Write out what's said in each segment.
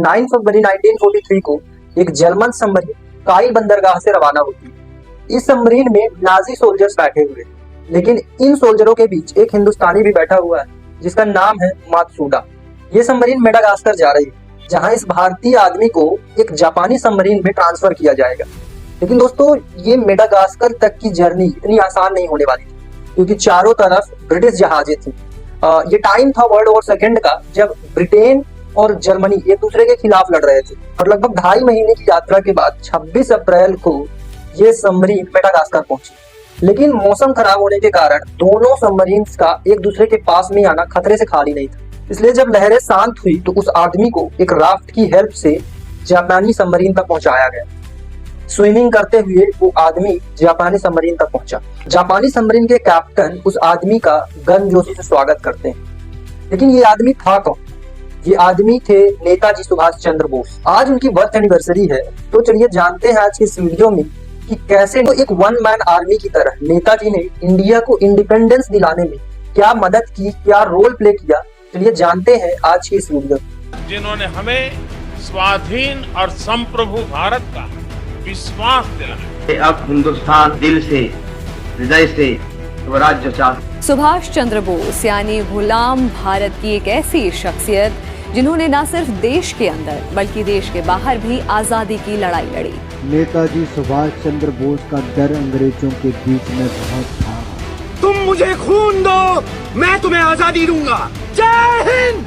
9 फरवरी 1943 को एक German submarine Kyle बंदरगाह से रवाना होती है। इस सबमरीन में नाजी सोल्जर्स बैठे हुए, लेकिन इन सोल्जरों के बीच एक हिंदुस्तानी भी बैठा हुआ है जिसका नाम है मात्सुदा। ये सबमरीन मेडागास्कर जा रही है, जहां इस भारतीय आदमी को एक जापानी सबमरीन में ट्रांसफर किया जाएगा। लेकिन दोस्तों, ये मेडागास्कर तक की जर्नी इतनी आसान नहीं होने वाली थी, क्योंकि चारों तरफ ब्रिटिश जहाजें थी। ये टाइम था वर्ल्ड वॉर सेकेंड का, जब ब्रिटेन और जर्मनी एक दूसरे के खिलाफ लड़ रहे थे। और लगभग 2.5 महीने की यात्रा के बाद 26 अप्रैल को ये सबमरीन मेडागास्कर पहुंची। लेकिन मौसम खराब होने के कारण दोनों सबमरीन्स का एक दूसरे के पास में आना खतरे से खाली नहीं था। इसलिए जब लहरें शांत हुई तो उस आदमी को एक राफ्ट की हेल्प से जापानी सबमरीन तक पहुंचाया गया। स्विमिंग करते हुए वो आदमी जापानी सबमरीन तक पहुंचा। जापानी सबमरीन के कैप्टन उस आदमी का गर्मजोशी से स्वागत करते हैं। लेकिन ये आदमी था कौन? ये आदमी थे नेताजी सुभाष चंद्र बोस। आज उनकी बर्थ एनिवर्सरी है, तो चलिए जानते हैं आज की इस वीडियो में कि कैसे तो एक वन मैन आर्मी की तरह नेताजी ने इंडिया को इंडिपेंडेंस दिलाने में क्या मदद की, क्या रोल प्ले किया। चलिए जानते हैं आज की इस वीडियो में। जिन्होंने हमें स्वाधीन और संप्रभु भारत का विश्वास दिलाया। अब हिंदुस्तान दिल से, हृदय से स्वराज्य चाहता। सुभाष चंद्र बोस यानी गुलाम भारत की एक ऐसी शख्सियत जिन्होंने न सिर्फ देश के अंदर बल्कि देश के बाहर भी आजादी की लड़ाई लड़ी। नेताजी सुभाष चंद्र बोस का डर अंग्रेजों के बीच में बहुत था। तुम मुझे खून दो, मैं तुम्हें आजादी दूंगा। जय हिंद।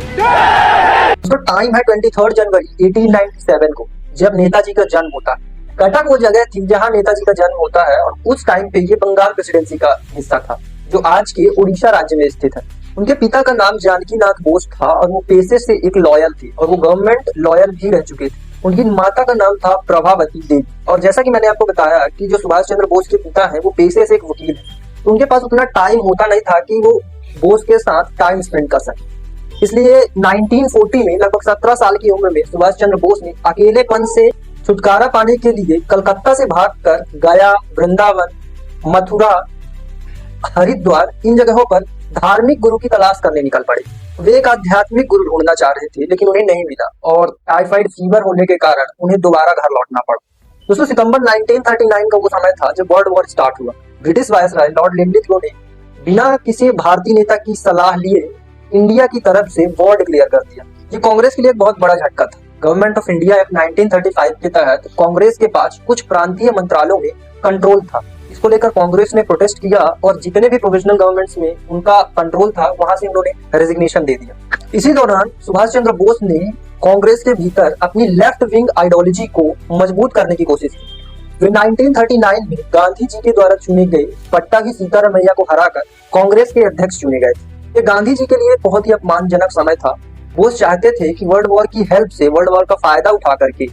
तो टाइम है 23 जनवरी 1897 को, जब नेताजी का जन्म होता है। कटक वो जगह थी जहां नेताजी का जन्म होता है, और उस टाइम पे ये बंगाल प्रेसिडेंसी का हिस्सा था, जो आज के उड़ीसा राज्य में स्थित है। उनके पिता का नाम जानकी नाथ बोस था और वो पेशे से एक लॉयर थे, और वो गवर्नमेंट लॉयर भी रह चुके थे। उनकी माता का नाम था प्रभावती देवी। और जैसा कि मैंने आपको बताया कि जो सुभाष चंद्र बोस के पिता है वो पेशे से एक वकील है, तो उनके पास उतना टाइम होता नहीं था कि वो बोस के साथ टाइम स्पेंड कर सके। इसलिए 1940 में लगभग 17 साल की उम्र में सुभाष चंद्र बोस ने अकेलेपन से छुटकारा पाने के लिए कलकत्ता से भागकर गया, वृंदावन, मथुरा, हरिद्वार इन जगहों पर धार्मिक गुरु की तलाश करने निकल पड़े। वे एक आध्यात्मिक गुरु ढूंढना चाह रहे थे, लेकिन उन्हें नहीं मिला और टाइफाइड फीवर होने के कारण उन्हें दोबारा घर लौटना पड़ा। दोस्तों, सितंबर 1939 का वो समय था जब वर्ल्ड वॉर स्टार्ट हुआ। ब्रिटिश वायसराय लॉर्ड लिनलिथगो ने बिना किसी भारतीय नेता की सलाह लिए इंडिया की तरफ से वॉर डिक्लेयर कर दिया। ये कांग्रेस के लिए एक बहुत बड़ा झटका था। गवर्नमेंट ऑफ इंडिया एक्ट 1935 के तहत कांग्रेस के पास कुछ प्रांतीय मंत्रालयों में कंट्रोल था। इसको लेकर कांग्रेस ने प्रोटेस्ट किया और जितने भी प्रोविजनल गवर्नमेंट्स में उनका कंट्रोल था, वहां से उन्होंने रेजिग्नेशन दे दिया। इसी दौरान सुभाष चंद्र बोस ने कांग्रेस के भीतर अपनी लेफ्ट विंग आइडियोलॉजी को मजबूत करने की कोशिश की। वे 1939 में गांधी जी के द्वारा चुने गए पट्टा की सीतारामैया को हराकर कांग्रेस के अध्यक्ष चुने गए थे। ये गांधी जी के लिए बहुत ही अपमानजनक समय था। बोस चाहते थे कि वर्ल्ड वॉर की हेल्प से, वर्ल्ड वॉर का फायदा उठा करके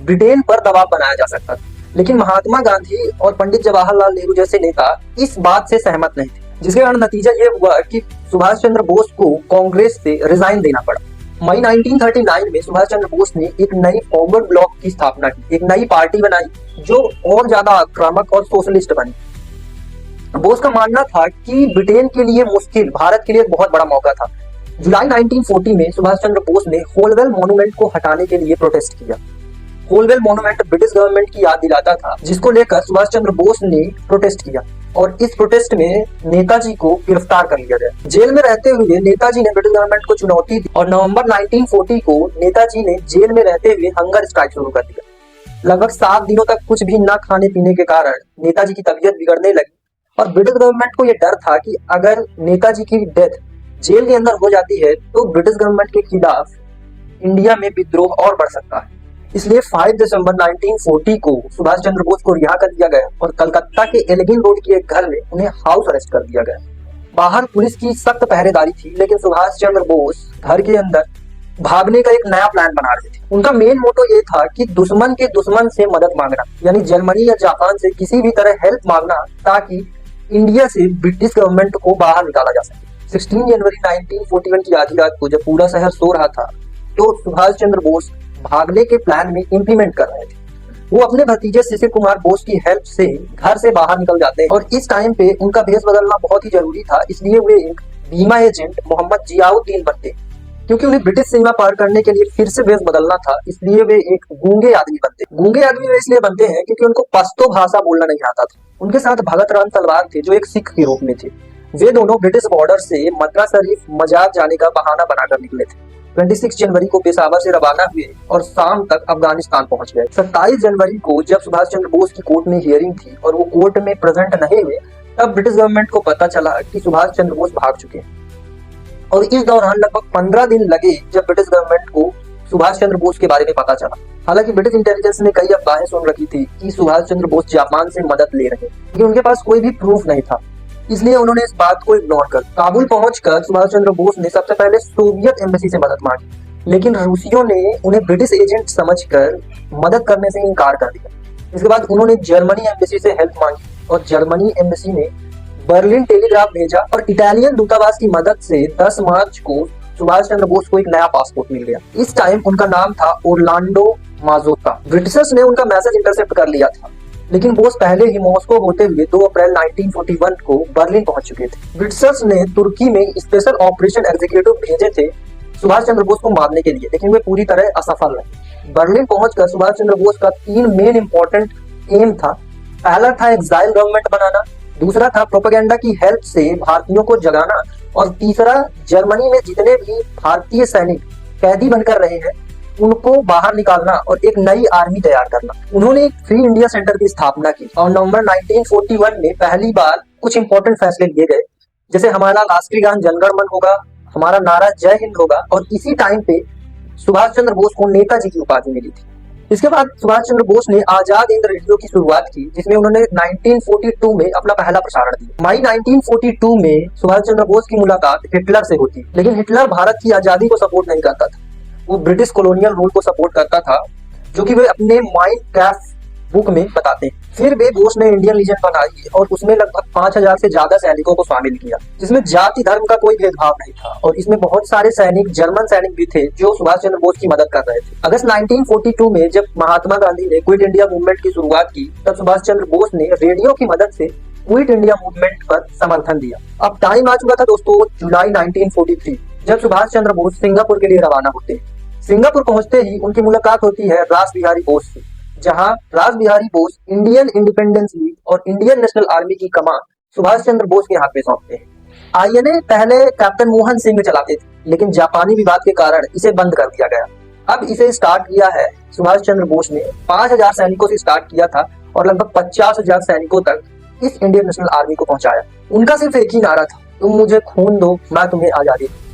ब्रिटेन पर दबाव बनाया जा सकता था। लेकिन महात्मा गांधी और पंडित जवाहरलाल नेहरू जैसे नेता इस बात से सहमत नहीं थे, जिसके कारण नतीजा ये हुआ कि सुभाष चंद्र बोस को कांग्रेस से रिजाइन देना पड़ा। मई 1939 में सुभाष चंद्र बोस ने एक नई फॉरवर्ड ब्लॉक की स्थापना की, एक नई पार्टी बनाई जो और ज्यादा आक्रामक और सोशलिस्ट बनी। बोस का मानना था कि ब्रिटेन के लिए मुश्किल, भारत के लिए एक बहुत बड़ा मौका था। जुलाई 1940 में सुभाष चंद्र बोस ने होलवेल मॉन्यूमेंट को हटाने के लिए प्रोटेस्ट किया। होलवेल मॉन्यूमेंट ब्रिटिश गवर्नमेंट की याद दिलाता था, जिसको लेकर सुभाष चंद्र बोस ने प्रोटेस्ट किया और इस प्रोटेस्ट में नेताजी को गिरफ्तार कर लिया गया। जेल में रहते हुए नेताजी ने ब्रिटिश गवर्नमेंट को चुनौती दी और नवंबर 1940 को नेताजी ने जेल में रहते हुए हंगर स्ट्राइक शुरू कर दिया। लगभग 7 दिनों तक कुछ भी न खाने पीने के कारण नेताजी की तबीयत बिगड़ने लगी और ब्रिटिश गवर्नमेंट को यह डर था कि अगर नेताजी की डेथ जेल के अंदर हो जाती है तो ब्रिटिश गवर्नमेंट के खिलाफ इंडिया में विद्रोह और बढ़ सकता है। इसलिए 5 दिसंबर 1940 को सुभाष चंद्र बोस को रिहा कर दिया गया और कलकत्ता के एल्गिन रोड के एक घर में उन्हें हाउस अरेस्ट कर दिया गया। बाहर पुलिस की सख्त पहरेदारी थी, लेकिन सुभाष चंद्र बोस घर के अंदर भागने का एक नया प्लान बना रहे थे। उनका मेन मोटो ये था कि दुश्मन के दुश्मन से मदद मांगना, यानी जर्मनी या जापान से किसी भी तरह हेल्प मांगना, ताकि इंडिया से ब्रिटिश गवर्नमेंट को बाहर निकाला जा सके। 16 जनवरी 1941 की आधी रात को जब पूरा शहर सो रहा था, तो सुभाष चंद्र बोस भागने के प्लान में इंप्लीमेंट कर रहे थे। वो अपने भतीजे शिशिर कुमार बोस की हेल्प से घर से बाहर निकल जाते हैं और इस टाइम पे उनका भेष बदलना बहुत ही जरूरी था, इसलिए वे एक बीमा एजेंट मोहम्मद जियाउद्दीन बनते। क्योंकि उन्हें ब्रिटिश सीमा पार करने के लिए फिर से वेश बदलना था, इसलिए वे एक गूंगे आदमी बनते। गूंगे आदमी वे इसलिए बनते हैं क्योंकि उनको पश्तो भाषा बोलना नहीं आता था। उनके साथ भगत राम तलवार थे जो एक सिख के रूप में थे। वे दोनों ब्रिटिश बॉर्डर से मद्रास शरीफ मजार जाने का बहाना बनाकर निकले थे। 26 जनवरी को पेशावर से रवाना हुए और शाम तक अफगानिस्तान पहुंच गए। 27 जनवरी को जब सुभाष चंद्र बोस की कोर्ट में हियरिंग थी और वो कोर्ट में प्रेजेंट नहीं हुए, तब ब्रिटिश गवर्नमेंट को पता चला कि सुभाष चंद्र बोस भाग चुके हैं। और इस दौरान लगभग 15 दिन लगे जब ब्रिटिश गवर्नमेंट को सुभाष चंद्र बोस के बारे में पता चला। हालांकि ब्रिटिश इंटेलिजेंस ने कई अफवाहें सुन रखी थी कि सुभाष चंद्र बोस जापान से मदद ले रहे हैं, लेकिन उनके पास कोई भी प्रूफ नहीं था, इसलिए उन्होंने इस बात को इग्नोर कर काबुल पहुंचकर सुभाष चंद्र बोस ने सबसे पहले सोवियत एम्बेसी से मदद मांगी, लेकिन रूसियों ने उन्हें ब्रिटिश एजेंट समझकर मदद करने से इनकार कर दिया। इसके बाद उन्होंने जर्मनी एम्बेसी से हेल्प मांगी और जर्मनी एम्बेसी ने बर्लिन टेलीग्राफ भेजा और इटालियन दूतावास की मदद से 10 मार्च को सुभाष चंद्र बोस को एक नया पासपोर्ट मिल गया। इस टाइम उनका नाम था ओरलांडो माजोता। ब्रिटिशर्स ने उनका मैसेज इंटरसेप्ट कर लिया था, लेकिन बोस पहले ही मॉस्को होते हुए 2 अप्रैल 1941 को बर्लिन पहुंच चुके थे। ब्रिटिशर्स ने तुर्की में स्पेशल ऑपरेशन एग्जीक्यूटिव भेजे थे सुभाष चंद्र बोस को मारने के लिए, लेकिन वे पूरी तरह असफल रहे। बर्लिन पहुंचकर सुभाष चंद्र बोस का 3 मेन इंपॉर्टेंट एम था। पहला था एक्साइल गवर्नमेंट बनाना, दूसरा था प्रोपेगेंडा की हेल्प से भारतीयों को जगाना, और तीसरा जर्मनी में जितने भी भारतीय सैनिक कैदी बनकर रहे हैं उनको बाहर निकालना और एक नई आर्मी तैयार करना। उन्होंने एक फ्री इंडिया सेंटर की स्थापना की और नवंबर 1941 में पहली बार कुछ इंपॉर्टेंट फैसले लिए गए, जैसे हमारा राष्ट्रीय गान जनगण मन होगा, हमारा नारा जय हिंद होगा, और इसी टाइम पे सुभाष चंद्र बोस को नेताजी की उपाधि मिली थी। इसके बाद सुभाष चंद्र बोस ने आजाद हिंद रेडियो की शुरुआत की, जिसमें उन्होंने 1942 में अपना पहला प्रसारण दिया। मई 1942 में सुभाष चंद्र बोस की मुलाकात हिटलर से होती, लेकिन हिटलर भारत की आजादी को सपोर्ट नहीं करता था, वो ब्रिटिश कॉलोनियल रूल को सपोर्ट करता था, जो कि वे अपने माइन कैम्प बुक में बताते हैं। फिर वे बोस ने इंडियन लीजन बनाई और उसमें लगभग 5000 से ज्यादा सैनिकों को शामिल किया, जिसमें जाति धर्म का कोई भेदभाव नहीं था, और इसमें बहुत सारे सैनिक जर्मन सैनिक भी थे जो सुभाष चंद्र बोस की मदद कर रहे थे। अगस्त 1942 में जब महात्मा गांधी ने क्विट इंडिया मूवमेंट की शुरुआत की, तब सुभाष चंद्र बोस ने रेडियो की मदद से क्विट इंडिया मूवमेंट पर समर्थन दिया। अब टाइम आ चुका था दोस्तों जुलाई 1943, जब सुभाष चंद्र बोस सिंगापुर के लिए रवाना होते हैं। सिंगापुर पहुंचते ही उनकी मुलाकात होती है रास बिहारी बोस से, जहां रास Bihari Bose Indian independence league और इंडियन नेशनल आर्मी की कमान सुभाष चंद्र बोस के हाथ में सौंपते हैं। आईएनए पहले कैप्टन मोहन सिंह चलाते थे, लेकिन जापानी विवाद के कारण इसे बंद कर दिया गया। अब इसे स्टार्ट किया है सुभाष चंद्र बोस ने। 5000 सैनिकों से स्टार्ट किया था और लगभग 50,000 सैनिकों तक इस इंडियन नेशनल आर्मी को पहुंचाया। उनका सिर्फ एक ही नारा था, तुम मुझे खून दो मैं तुम्हें आजादी दूं,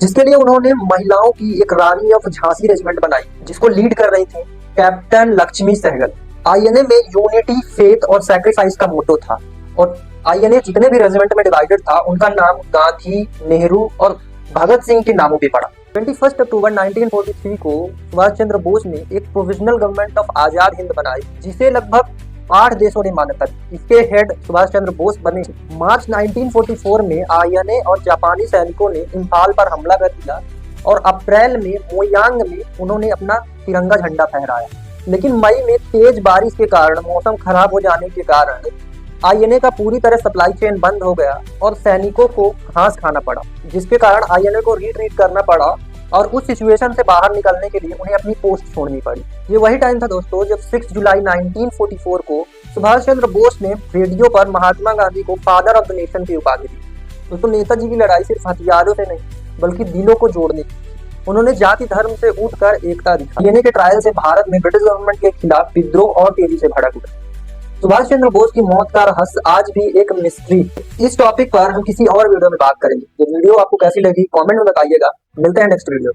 जिसके लिए उन्होंने महिलाओं की एक रानी ऑफ झांसी रेजिमेंट बनाई, जिसको लीड कर रही थी कैप्टन लक्ष्मी सहगल। आईएनए में यूनिटी, फेथ और सैक्रिफाइस का मोटो था, और आईएनए जितने भी रेजिमेंट में डिवाइडेड था उनका नाम गांधी, नेहरू और भगत सिंह के नामों पे पड़ा। 21 अक्टूबर 1943 को सुभाष चंद्र बोस ने एक provisional government of Azad Hind बनाई, जिसे लगभग 8 देशों ने मान्यता दी। इसके हेड सुभाष चंद्र बोस बने। मार्च 1944 में आईएनए और जापानी सैनिकों ने इम्फाल पर हमला कर दिया और अप्रैल में मोयांग में उन्होंने अपना तिरंगा झंडा फहराया। लेकिन मई में तेज बारिश के कारण, मौसम खराब हो जाने के कारण आईएनए का पूरी तरह सप्लाई चेन बंद हो गया और सैनिकों को घास खाना पड़ा, जिसके कारण आईएनए को रिट्रीट करना पड़ा और उस सिचुएशन से बाहर निकलने के लिए उन्हें अपनी पोस्ट छोड़नी पड़ी। ये वही टाइम था दोस्तों जब 6 जुलाई 1944 को सुभाष चंद्र बोस ने रेडियो पर महात्मा गांधी को फादर ऑफ द नेशन की उपाधि दी। दोस्तों नेताजी की लड़ाई सिर्फ हथियारों से नहीं बल्कि दिलों को जोड़ने की। उन्होंने जाति धर्म से उठकर एकता दिखाई। आईएनए के ट्रायल से भारत में ब्रिटिश गवर्नमेंट के खिलाफ विद्रोह और तेजी से भड़क उठा। सुभाष चंद्र बोस की मौत का रहस्य आज भी एक मिस्ट्री है। इस टॉपिक पर हम किसी और वीडियो में बात करेंगे। ये वीडियो आपको कैसी लगी कमेंट में बताइएगा। मिलते हैं नेक्स्ट वीडियो।